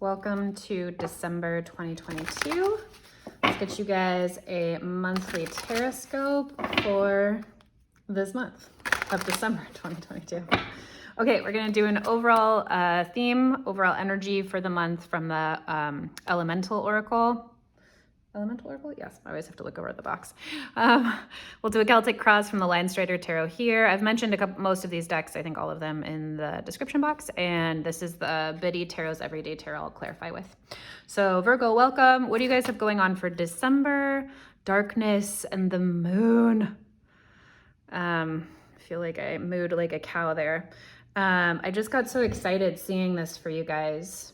Welcome to December 2022. Let's get you guys a monthly Teroscope for this month of December 2022. Okay, we're gonna do an overall theme, overall energy for the month from the Elemental Oracle. Elemental Oracle? Yes, I always have to look over at the box. We'll do a Celtic cross from the Lion Strider Tarot here. I've mentioned most of these decks, I think all of them in the description box, and this is the Biddy Tarot's Everyday Tarot I'll clarify with. So Virgo, welcome. What do you guys have going on for December? Darkness and the moon. I feel like I mooed like a cow there. I just got so excited seeing this for you guys.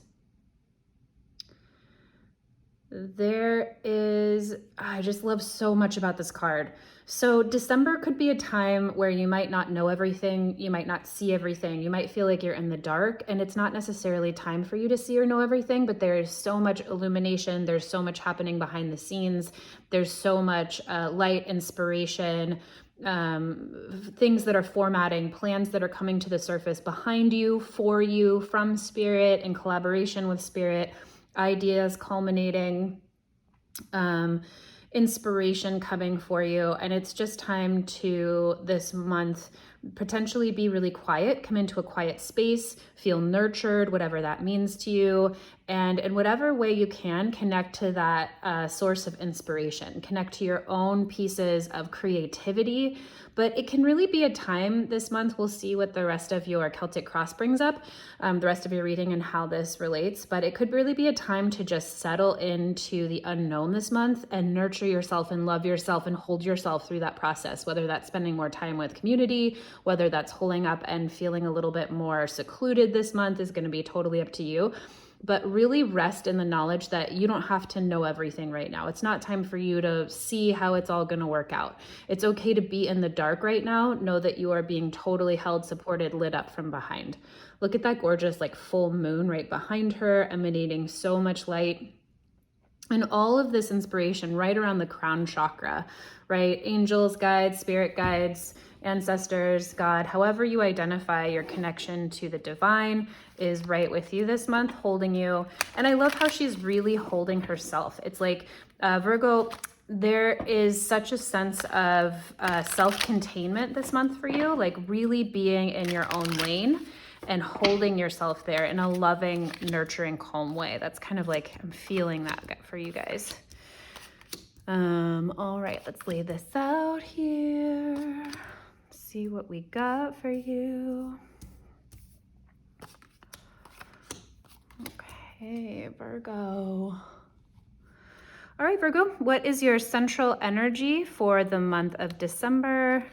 I just love so much about this card. So December could be a time where you might not know everything, you might not see everything, you might feel like you're in the dark, and it's not necessarily time for you to see or know everything, but there is so much illumination, there's so much happening behind the scenes, there's so much light, inspiration, things that are formatting, plans that are coming to the surface behind you, for you, from Spirit, in collaboration with Spirit, ideas culminating, inspiration coming for you. And it's just time to, this month, potentially be really quiet, come into a quiet space, feel nurtured, whatever that means to you. And in whatever way you can, connect to that source of inspiration, connect to your own pieces of creativity. But it can really be a time this month, we'll see what the rest of your Celtic cross brings up, the rest of your reading and how this relates, but it could really be a time to just settle into the unknown this month and nurture yourself and love yourself and hold yourself through that process, whether that's spending more time with community, whether that's holding up and feeling a little bit more secluded this month is going to be totally up to you. But really rest in the knowledge that you don't have to know everything right now. It's not time for you to see how it's all gonna work out. It's okay to be in the dark right now. Know that you are being totally held, supported, lit up from behind. Look at that gorgeous like full moon right behind her, emanating so much light. And all of this inspiration right around the crown chakra, right? Angels, guides, spirit guides, ancestors, God, however you identify your connection to the divine is right with you this month, holding you. And I love how she's really holding herself. It's like Virgo, there is such a sense of self-containment this month for you, like really being in your own lane and holding yourself there in a loving, nurturing, calm way. That's kind of like, I'm feeling that for you guys. All right, let's lay this out here. See what we got for you. Okay, Virgo. All right, Virgo, what is your central energy for the month of December?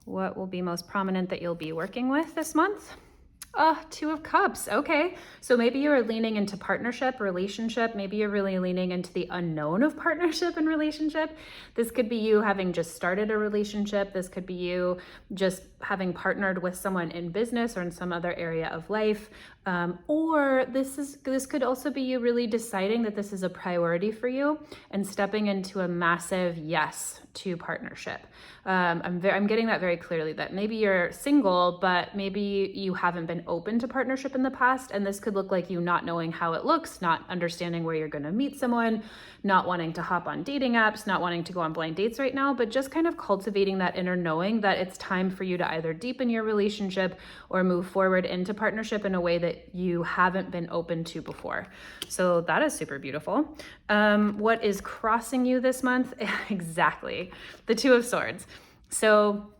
What will be most prominent that you'll be working with this month? Two of Cups. Okay. So maybe you're leaning into partnership, relationship. Maybe you're really leaning into the unknown of partnership and relationship. This could be you having just started a relationship. This could be you just having partnered with someone in business or in some other area of life. Or this could also be you really deciding that this is a priority for you and stepping into a massive yes to partnership. I'm getting that very clearly, that maybe you're single, but maybe you haven't been open to partnership in the past. And this could look like you not knowing how it looks, not understanding where you're going to meet someone, not wanting to hop on dating apps, not wanting to go on blind dates right now, but just kind of cultivating that inner knowing that it's time for you to either deepen your relationship or move forward into partnership in a way that you haven't been open to before. So that is super beautiful. What is crossing you this month? Exactly. The Two of Swords. So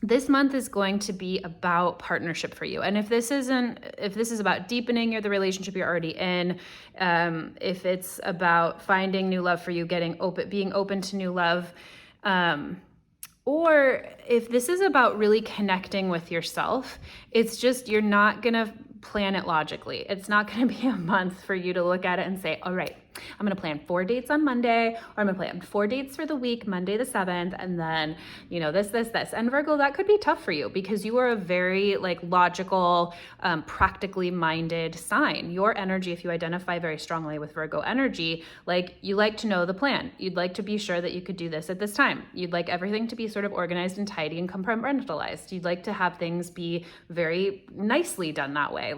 this month is going to be about partnership for you. And if this is about deepening the relationship you're already in, if it's about finding new love for you, being open to new love, or if this is about really connecting with yourself, it's just, you're not going to plan it logically. It's not going to be a month for you to look at it and say, all right, I'm going to plan 4 dates on Monday, or I'm going to plan 4 dates for the week, Monday the 7th, and then, this. And Virgo, that could be tough for you because you are a very logical, practically minded sign. Your energy, if you identify very strongly with Virgo energy, you like to know the plan. You'd like to be sure that you could do this at this time. You'd like everything to be sort of organized and tidy and compartmentalized. You'd like to have things be very nicely done that way.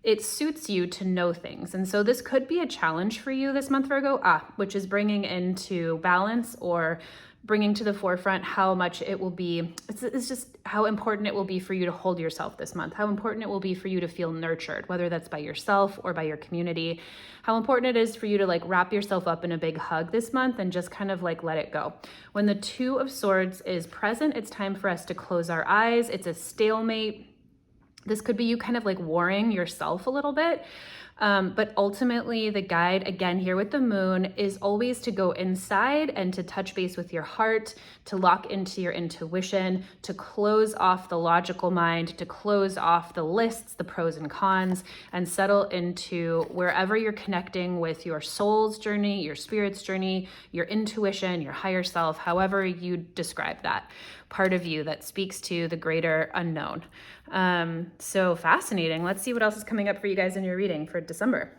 it suits you to know things. And so this could be a challenge for you this month, Virgo, which is bringing into balance or bringing to the forefront how much it will be, it's just how important it will be for you to hold yourself this month, how important it will be for you to feel nurtured, whether that's by yourself or by your community, how important it is for you to like wrap yourself up in a big hug this month and just kind of like let it go. When the Two of Swords is present, it's time for us to close our eyes. It's a stalemate. This could be you kind of like warring yourself a little bit. But ultimately the guide, again, here with the moon, is always to go inside and to touch base with your heart, to lock into your intuition, to close off the logical mind, to close off the lists, the pros and cons, and settle into wherever you're connecting with your soul's journey, your spirit's journey, your intuition, your higher self, however you describe that part of you that speaks to the greater unknown. So fascinating. Let's see what else is coming up for you guys in your reading for December.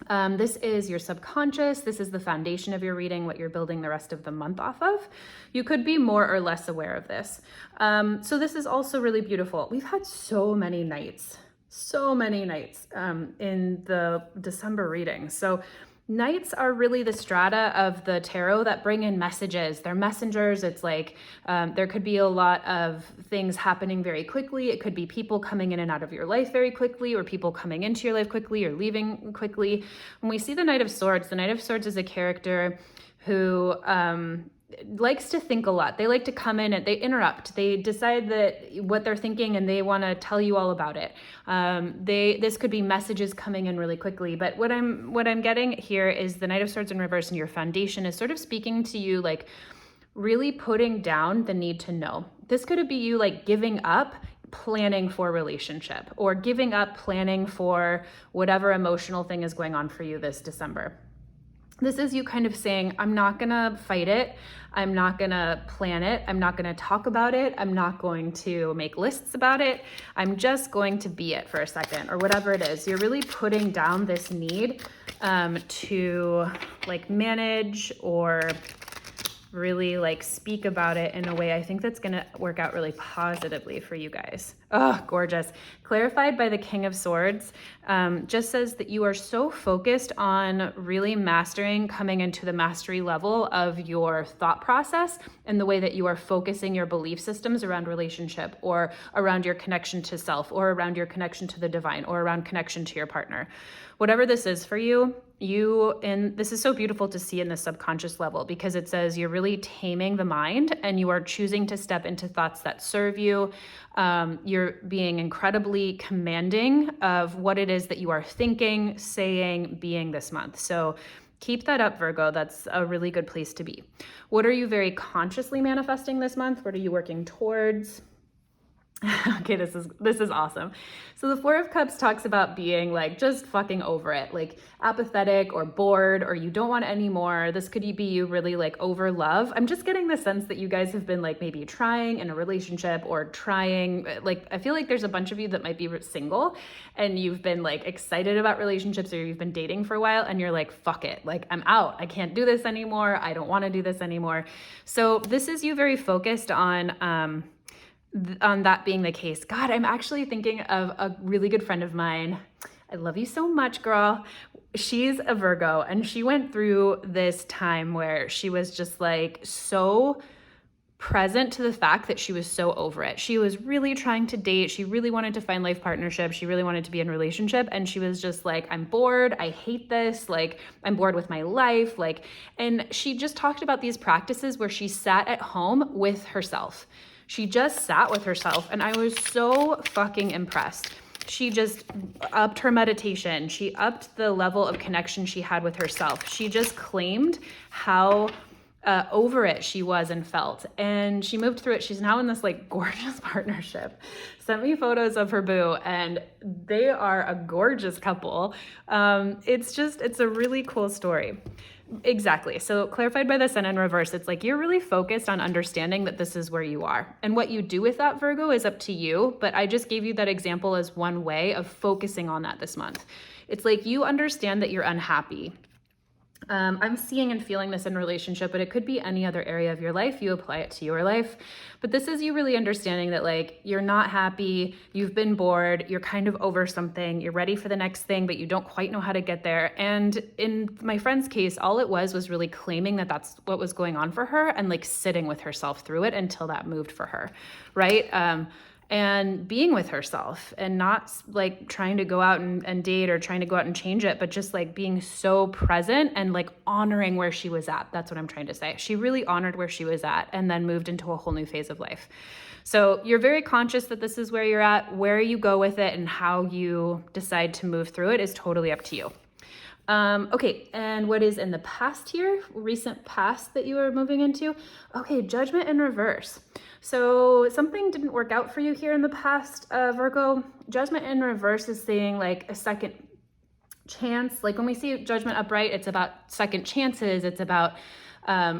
This is your subconscious. This is the foundation of your reading, what you're building the rest of the month off of. You could be more or less aware of this. So this is also really beautiful. We've had so many nights in the December reading. So nights are really the strata of the tarot that bring in messages. They're messengers. It's like there could be a lot of things happening very quickly. It could be people coming in and out of your life very quickly, or people coming into your life quickly or leaving quickly. When we see the Knight of Swords is a character who likes to think a lot. They like to come in and they interrupt. They decide that what they're thinking and they want to tell you all about it. This could be messages coming in really quickly. But what I'm getting here is the Knight of Swords in reverse, and your foundation is sort of speaking to you, like really putting down the need to know. This could be you like giving up planning for a relationship, or giving up planning for whatever emotional thing is going on for you this December. This is you kind of saying, I'm not gonna fight it. I'm not gonna plan it. I'm not gonna talk about it. I'm not going to make lists about it. I'm just going to be it for a second, or whatever it is. You're really putting down this need to like manage or really like speak about it in a way I think that's gonna work out really positively for you guys. Oh, gorgeous. Clarified by the King of Swords, just says that you are so focused on really mastering, coming into the mastery level of your thought process and the way that you are focusing your belief systems around relationship, or around your connection to self, or around your connection to the divine, or around connection to your partner. Whatever this is for you, and this is so beautiful to see in the subconscious level, because it says you're really taming the mind and you are choosing to step into thoughts that serve you. You're being incredibly commanding of what it is that you are thinking, saying, being this month. So keep that up, Virgo. That's a really good place to be. What are you very consciously manifesting this month? What are you working towards? Okay, this is awesome. So the Four of Cups talks about being like just fucking over it, like apathetic or bored, or you don't want any more. This could be you really like over love. I'm just getting the sense that you guys have been like maybe trying in a relationship, or trying, like I feel like there's a bunch of you that might be single and you've been like excited about relationships, or you've been dating for a while and you're like, fuck it, like I'm out. I can't do this anymore. I don't want to do this anymore. So this is you very focused on that being the case. God, I'm actually thinking of a really good friend of mine. I love you so much, girl. She's a Virgo, and she went through this time where she was just like so present to the fact that she was so over it. She was really trying to date. She really wanted to find life partnership. She really wanted to be in a relationship. And she was just like, I'm bored. I hate this. Like, I'm bored with my life. Like, and she just talked about these practices where she sat at home with herself. She just sat with herself, and I was so fucking impressed. She just upped her meditation. She upped the level of connection she had with herself. She just claimed how over it she was and felt, and she moved through it. She's now in this like gorgeous partnership. Sent me photos of her boo, and they are a gorgeous couple. It's a really cool story. Exactly. So clarified by the Sun in reverse, it's like you're really focused on understanding that this is where you are. And what you do with that, Virgo, is up to you. But I just gave you that example as one way of focusing on that this month. It's like you understand that you're unhappy. I'm seeing and feeling this in relationship, but it could be any other area of your life. You apply it to your life. But this is you really understanding that like you're not happy, you've been bored, you're kind of over something, you're ready for the next thing, but you don't quite know how to get there. And in my friend's case, all it was really claiming that that's what was going on for her and like sitting with herself through it until that moved for her, right? And being with herself and not like trying to go out and date or trying to go out and change it, but just like being so present and like honoring where she was at. That's what I'm trying to say. She really honored where she was at and then moved into a whole new phase of life. So you're very conscious that this is where you're at. Where you go with it and how you decide to move through it is totally up to you. Okay, and what is in the past here, recent past that you are moving into? Okay, Judgment in reverse. So something didn't work out for you here in the past, Virgo. Judgment in reverse is saying like a second chance. Like when we see Judgment upright, it's about second chances. It's about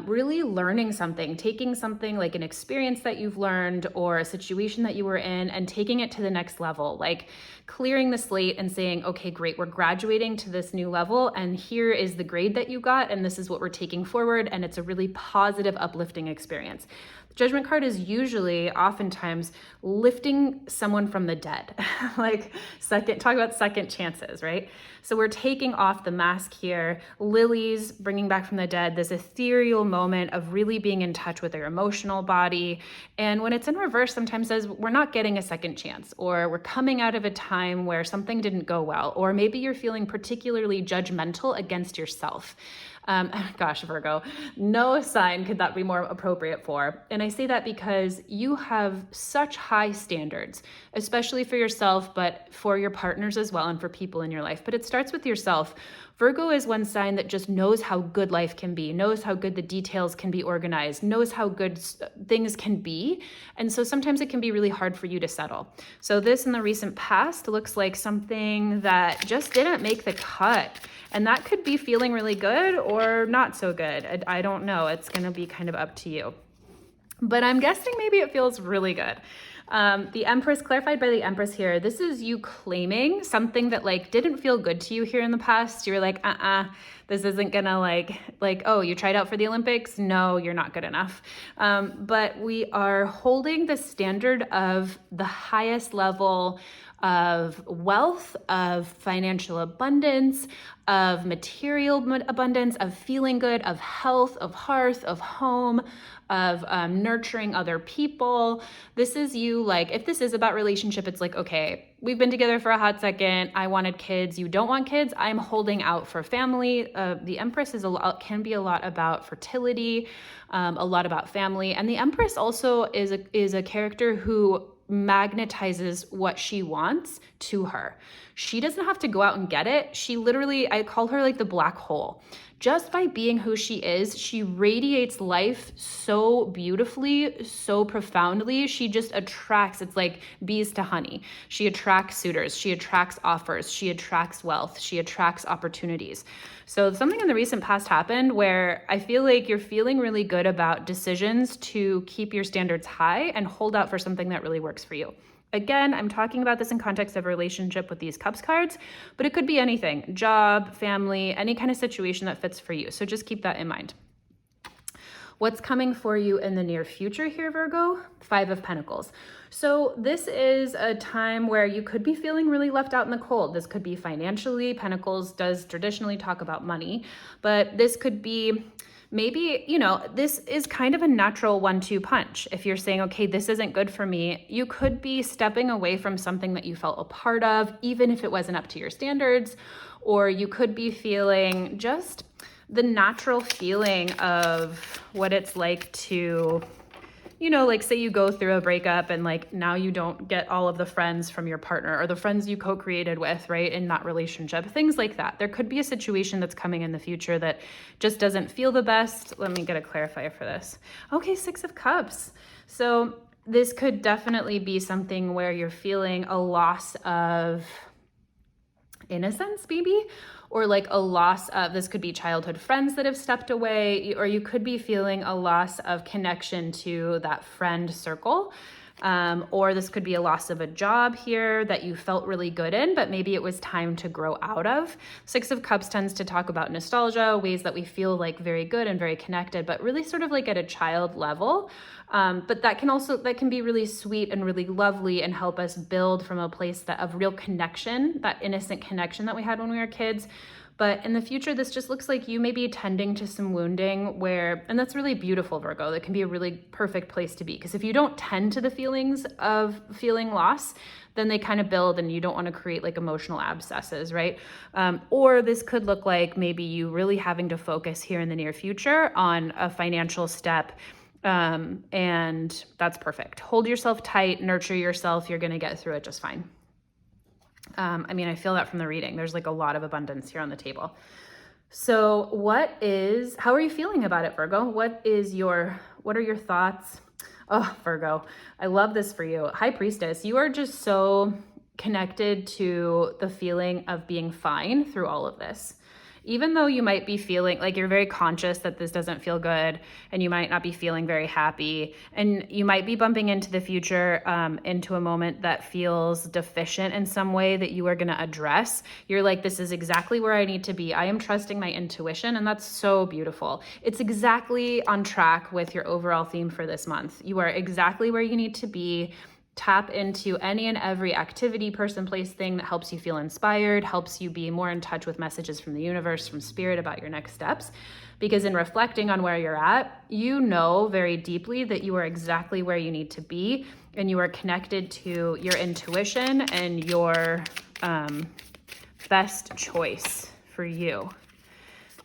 really learning something, taking something like an experience that you've learned or a situation that you were in and taking it to the next level, like clearing the slate and saying, okay, great, we're graduating to this new level and here is the grade that you got and this is what we're taking forward, and it's a really positive, uplifting experience. The Judgment card is usually, oftentimes, lifting someone from the dead. Like talk about second chances, right? So we're taking off the mask here, lilies, bringing back from the dead, this ethereal moment of really being in touch with their emotional body. And when it's in reverse, sometimes says we're not getting a second chance, or we're coming out of a time where something didn't go well, or maybe you're feeling particularly judgmental against yourself. Gosh, Virgo, no sign could that be more appropriate for. And I say that because you have such high standards, especially for yourself, but for your partners as well and for people in your life. But it starts with yourself. Virgo is one sign that just knows how good life can be, knows how good the details can be organized, knows how good things can be. And so sometimes it can be really hard for you to settle. So this in the recent past looks like something that just didn't make the cut. And that could be feeling really good or not so good. I don't know. It's going to be kind of up to you. But I'm guessing maybe it feels really good. The Empress, clarified by the Empress here, this is you claiming something that like didn't feel good to you here in the past. You're like, this isn't gonna like, oh, you tried out for the Olympics? No, you're not good enough. But we are holding the standard of the highest level of wealth, of financial abundance, of material abundance, of feeling good, of health, of hearth, of home, of nurturing other people. This is you, like, if this is about relationship, it's like, okay, we've been together for a hot second. I wanted kids. You don't want kids. I'm holding out for family. The Empress can be a lot about fertility, a lot about family. And the Empress also is a character who magnetizes what she wants to her. She doesn't have to go out and get it. She literally, I call her like the black hole. Just by being who she is, she radiates life so beautifully, so profoundly. She just attracts, it's like bees to honey. She attracts suitors, she attracts offers, she attracts wealth, she attracts opportunities. So something in the recent past happened where I feel like you're feeling really good about decisions to keep your standards high and hold out for something that really works for you. Again, I'm talking about this in context of a relationship with these cups cards, but it could be anything, job, family, any kind of situation that fits for you. So just keep that in mind. What's coming for you in the near future here, Virgo? 5 of Pentacles. So this is a time where you could be feeling really left out in the cold. This could be financially. Pentacles does traditionally talk about money, but this could be maybe, this is kind of a natural 1-2 punch. If you're saying, okay, this isn't good for me, you could be stepping away from something that you felt a part of, even if it wasn't up to your standards, or you could be feeling just the natural feeling of what it's like to, like say you go through a breakup and like now you don't get all of the friends from your partner or the friends you co-created with, right, in that relationship, things like that. There could be a situation that's coming in the future that just doesn't feel the best. Let me get a clarifier for this. Okay, 6 of Cups. So this could definitely be something where you're feeling a loss of innocence, maybe, or like a loss of, this could be childhood friends that have stepped away, or you could be feeling a loss of connection to that friend circle. Or this could be a loss of a job here that you felt really good in, but maybe it was time to grow out of. Six of Cups tends to talk about nostalgia, ways that we feel like very good and very connected, but really sort of like at a child level. But that can be really sweet and really lovely and help us build from a place of real connection, that innocent connection that we had when we were kids. But in the future, this just looks like you may be tending to some wounding and that's really beautiful, Virgo. That can be a really perfect place to be. Because if you don't tend to the feelings of feeling loss, then they kind of build and you don't want to create like emotional abscesses, right? Or this could look like maybe you really having to focus here in the near future on a financial step. And that's perfect. Hold yourself tight, nurture yourself. You're going to get through it just fine. I feel that from the reading. There's like a lot of abundance here on the table. So how are you feeling about it, Virgo? What are your thoughts? Oh, Virgo, I love this for you. High Priestess, you are just so connected to the feeling of being fine through all of this. Even though you might be feeling like you're very conscious that this doesn't feel good and you might not be feeling very happy and you might be bumping into the future into a moment that feels deficient in some way that you are going to address. You're like, this is exactly where I need to be. I am trusting my intuition, and that's so beautiful. It's exactly on track with your overall theme for this month. You are exactly where you need to be. Tap into any and every activity, person, place, thing that helps you feel inspired, helps you be more in touch with messages from the universe, from spirit about your next steps. Because in reflecting on where you're at, you know very deeply that you are exactly where you need to be, and you are connected to your intuition and your best choice for you.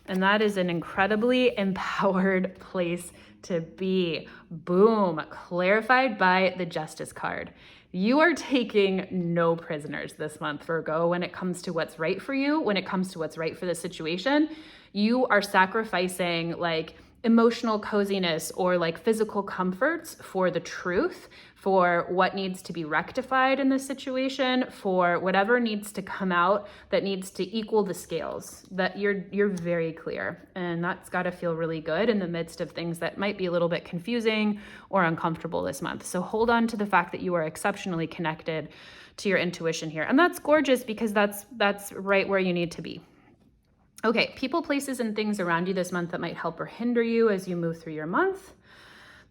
And that is an incredibly empowered place to be. Boom, clarified by the Justice card. You are taking no prisoners this month, Virgo, when it comes to what's right for you, when it comes to what's right for the situation. You are sacrificing like emotional coziness or like physical comforts for the truth, for what needs to be rectified in this situation, for whatever needs to come out that needs to equal the scales. That you're very clear, and that's got to feel really good in the midst of things that might be a little bit confusing or uncomfortable this month. So hold on to the fact that you are exceptionally connected to your intuition here, and that's gorgeous because that's right where you need to be. Okay, people, places, and things around you this month that might help or hinder you as you move through your month.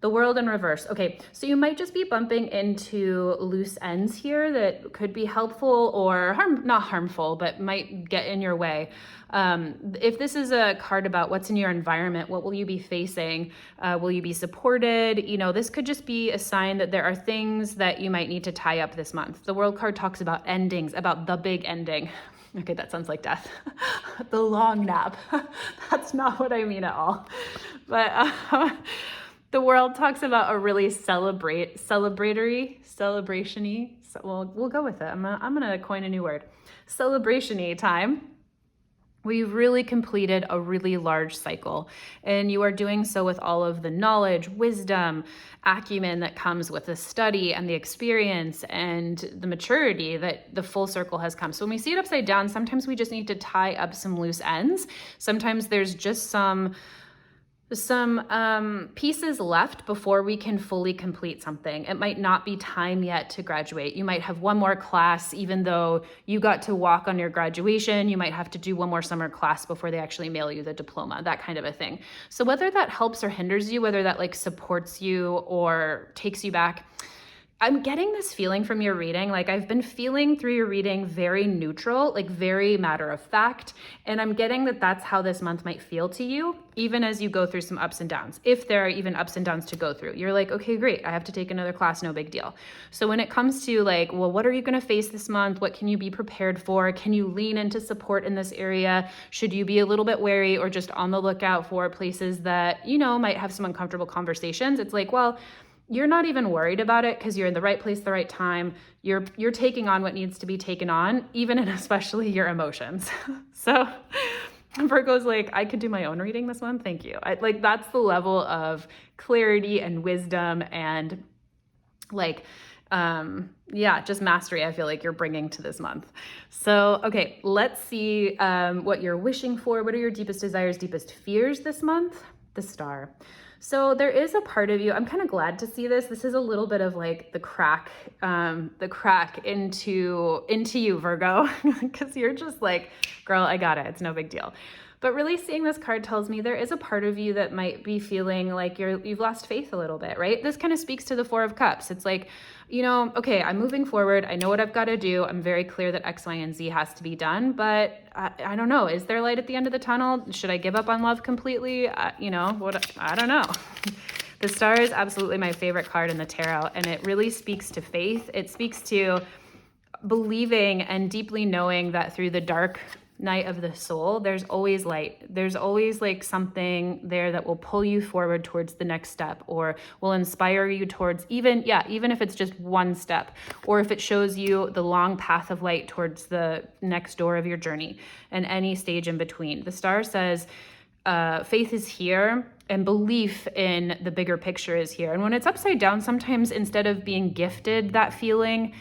The World in reverse. Okay, so you might just be bumping into loose ends here that could be helpful or not harmful, but might get in your way. If this is a card about what's in your environment, what will you be facing? Will you be supported? This could just be a sign that there are things that you might need to tie up this month. The World card talks about endings, about the big ending. Okay, that sounds like death. The long nap. That's not what I mean at all. But the World talks about a really celebratory, celebration-y. So we'll go with it. I'm gonna coin a new word. Celebration-y time. We've really completed a really large cycle, and you are doing so with all of the knowledge, wisdom, acumen that comes with the study and the experience and the maturity that the full circle has come. So when we see it upside down, sometimes we just need to tie up some loose ends. Sometimes there's just some pieces left before we can fully complete something. It might not be time yet to graduate. You might have one more class, even though you got to walk on your graduation. You might have to do one more summer class before they actually mail you the diploma, that kind of a thing. So whether that helps or hinders you, whether that like supports you or takes you back, I'm getting this feeling from your reading. Like I've been feeling through your reading very neutral, like very matter of fact. And I'm getting that that's how this month might feel to you, even as you go through some ups and downs. If there are even ups and downs to go through, you're like, okay, great. I have to take another class. No big deal. So when it comes to like, well, what are you going to face this month? What can you be prepared for? Can you lean into support in this area? Should you be a little bit wary or just on the lookout for places that, might have some uncomfortable conversations? It's like, well, you're not even worried about it because you're in the right place, the right time. You're taking on what needs to be taken on, even and especially your emotions. So Virgo's like, I could do my own reading this month. Thank you. That's the level of clarity and wisdom and just mastery I feel like you're bringing to this month. So, okay, let's see what you're wishing for. What are your deepest desires, deepest fears this month? The Star. So there is a part of you, I'm kind of glad to see this. This is a little bit of like the crack into you, Virgo, because you're just like, girl, I got it. It's no big deal. But really seeing this card tells me there is a part of you that might be feeling like you've lost faith a little bit, right? This kind of speaks to the Four of Cups. It's like, okay, I'm moving forward. I know what I've got to do. I'm very clear that X, Y, and Z has to be done, but I don't know. Is there light at the end of the tunnel? Should I give up on love completely? I don't know. The Star is absolutely my favorite card in the tarot, and it really speaks to faith. It speaks to believing and deeply knowing that through the dark night of the soul, there's always light. There's always like something there that will pull you forward towards the next step, or will inspire you towards even if it's just one step, or if it shows you the long path of light towards the next door of your journey and any stage in between. The Star says, faith is here and belief in the bigger picture is here. And when it's upside down, sometimes instead of being gifted that feeling,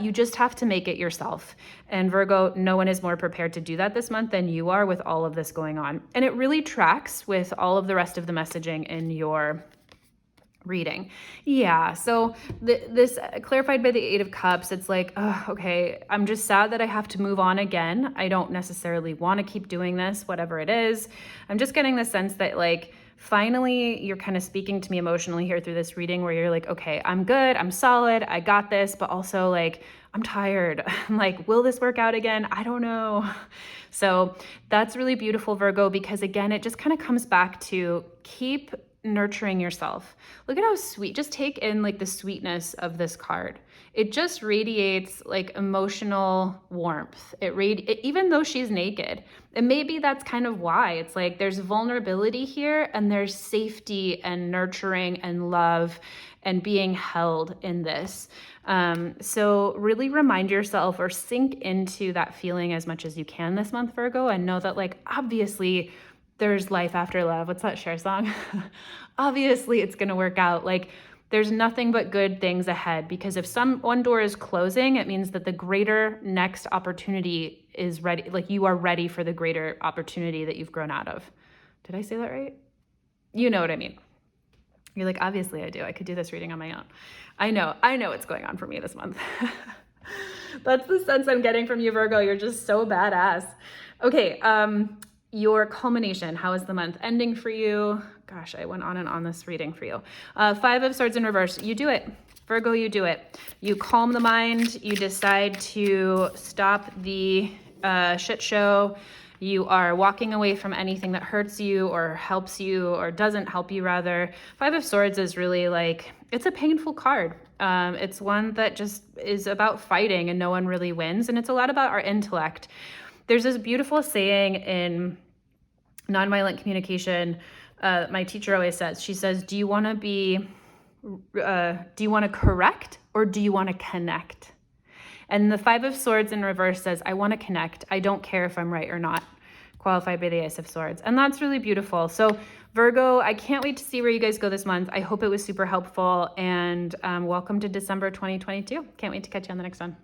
you just have to make it yourself. And Virgo, no one is more prepared to do that this month than you are with all of this going on. And it really tracks with all of the rest of the messaging in your reading. Yeah, so this clarified by the Eight of Cups, it's like, oh, okay, I'm just sad that I have to move on again. I don't necessarily want to keep doing this, whatever it is. I'm just getting the sense that like, finally, you're kind of speaking to me emotionally here through this reading where you're like, okay, I'm good, I'm solid, I got this, but also like, I'm tired. I'm like, will this work out again? I don't know. So that's really beautiful, Virgo, because again, it just kind of comes back to keep nurturing yourself. Look at how sweet, just take in like the sweetness of this card. It just radiates like emotional warmth. Even though she's naked. And maybe that's kind of why it's like there's vulnerability here and there's safety and nurturing and love and being held in this. So really remind yourself or sink into that feeling as much as you can this month, Virgo, and know that like, obviously there's life after love. What's that Cher song? Obviously it's going to work out. Like, there's nothing but good things ahead, because if one door is closing, it means that the greater next opportunity is ready. Like, you are ready for the greater opportunity that you've grown out of. Did I say that right? You know what I mean. You're like, obviously I do. I could do this reading on my own. I know what's going on for me this month. That's the sense I'm getting from you, Virgo. You're just so badass. Okay. Your culmination, how is the month ending for you? Gosh, I went on and on this reading for you. Five of Swords in reverse. You do it. Virgo, you do it. You calm the mind. You decide to stop the shit show. You are walking away from anything that hurts you or helps you or doesn't help you, rather. Five of Swords is really like, it's a painful card. It's one that just is about fighting and no one really wins. And it's a lot about our intellect. There's this beautiful saying in nonviolent communication, my teacher always says, she says, do you want to correct or do you want to connect? And the Five of Swords in reverse says, I want to connect. I don't care if I'm right or not, qualified by the Ace of Swords. And that's really beautiful. So Virgo, I can't wait to see where you guys go this month. I hope it was super helpful, and welcome to December 2022. Can't wait to catch you on the next one.